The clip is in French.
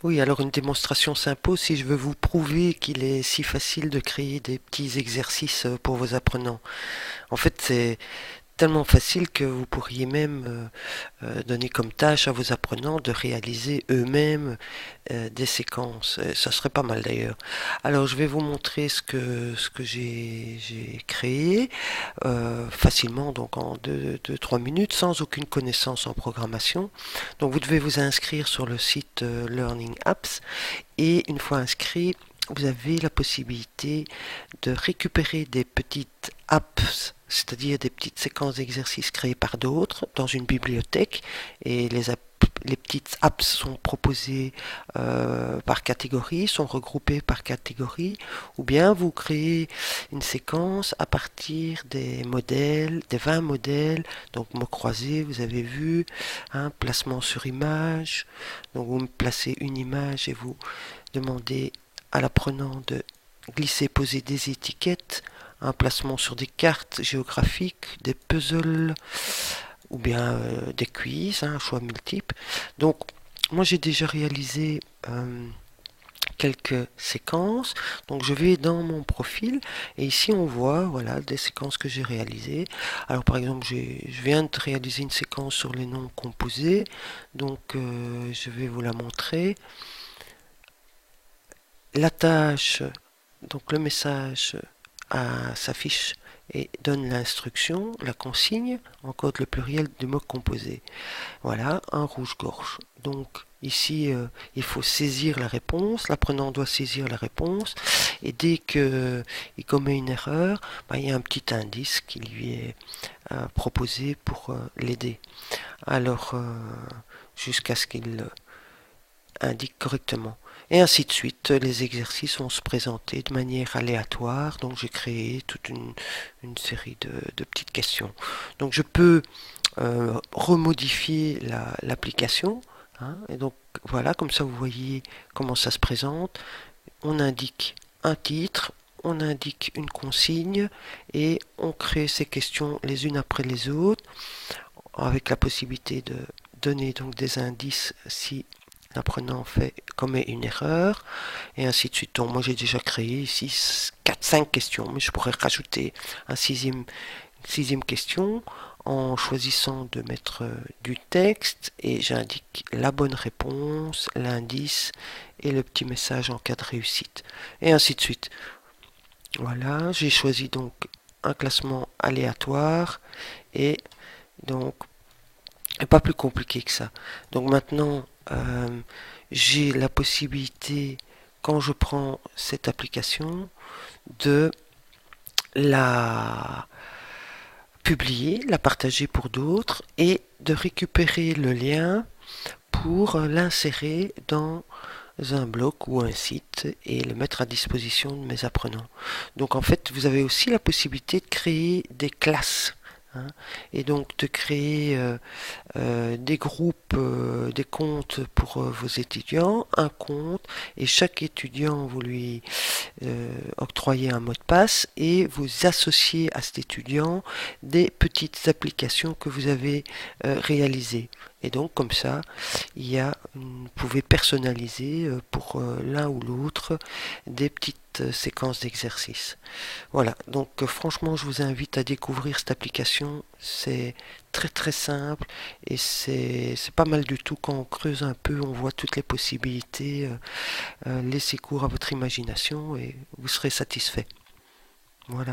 Oui, alors une démonstration s'impose si je veux vous prouver qu'il est si facile de créer des petits exercices pour vos apprenants. En fait, c'est tellement facile que vous pourriez même donner comme tâche à vos apprenants de réaliser eux-mêmes des séquences. Ça serait pas mal d'ailleurs. Alors je vais vous montrer ce que j'ai créé facilement, donc en 2-3 minutes, sans aucune connaissance en programmation. Donc vous devez vous inscrire sur le site Learning Apps et une fois inscrit, vous avez la possibilité de récupérer des petites apps, c'est-à-dire des petites séquences d'exercices créées par d'autres dans une bibliothèque et les petites apps sont proposées par catégorie, sont regroupées par catégorie, ou bien vous créez une séquence à partir des modèles, des 20 modèles, donc mots croisés, vous avez vu, placement sur image, donc vous placez une image et vous demandez à l'apprenant de glisser, poser des étiquettes, un placement sur des cartes géographiques, des puzzles ou bien des quiz, un choix multiple. Donc, moi j'ai déjà réalisé quelques séquences. Donc, je vais dans mon profil et ici on voit voilà des séquences que j'ai réalisées. Alors, par exemple, je viens de réaliser une séquence sur les noms composés. Donc, je vais vous la montrer. La tâche, donc le message s'affiche et donne l'instruction, la consigne, encode le pluriel du mot composé. Voilà, un rouge-gorge. Donc ici, il faut saisir la réponse, l'apprenant doit saisir la réponse, et dès qu'il commet une erreur, il y a un petit indice qui lui est proposé pour l'aider. Alors, jusqu'à ce qu'il indique correctement. Et ainsi de suite, les exercices vont se présenter de manière aléatoire. Donc j'ai créé toute une série de petites questions. Donc je peux remodifier l'application. Et donc voilà, comme ça vous voyez comment ça se présente. On indique un titre, on indique une consigne et on crée ces questions les unes après les autres avec la possibilité de donner donc des indices si l'apprenant commet une erreur, et ainsi de suite. Donc moi j'ai déjà créé ici 4-5 questions, mais je pourrais rajouter un sixième question en choisissant de mettre du texte, et j'indique la bonne réponse, l'indice et le petit message en cas de réussite, et ainsi de suite. Voilà, j'ai choisi donc un classement aléatoire, et donc pas plus compliqué que ça. Donc maintenant, j'ai la possibilité, quand je prends cette application, de la publier, la partager pour d'autres et de récupérer le lien pour l'insérer dans un blog ou un site et le mettre à disposition de mes apprenants. Donc en fait, vous avez aussi la possibilité de créer des classes. Et donc de créer des groupes, des comptes pour vos étudiants, un compte, et chaque étudiant vous lui octroyez un mot de passe et vous associez à cet étudiant des petites applications que vous avez réalisées. Et donc comme ça, vous pouvez personnaliser pour l'un ou l'autre des petites séquences d'exercices. Voilà, donc franchement je vous invite à découvrir cette application, c'est très très simple et c'est pas mal du tout. Quand on creuse un peu, on voit toutes les possibilités. Laissez cours à votre imagination et vous serez satisfait. Voilà.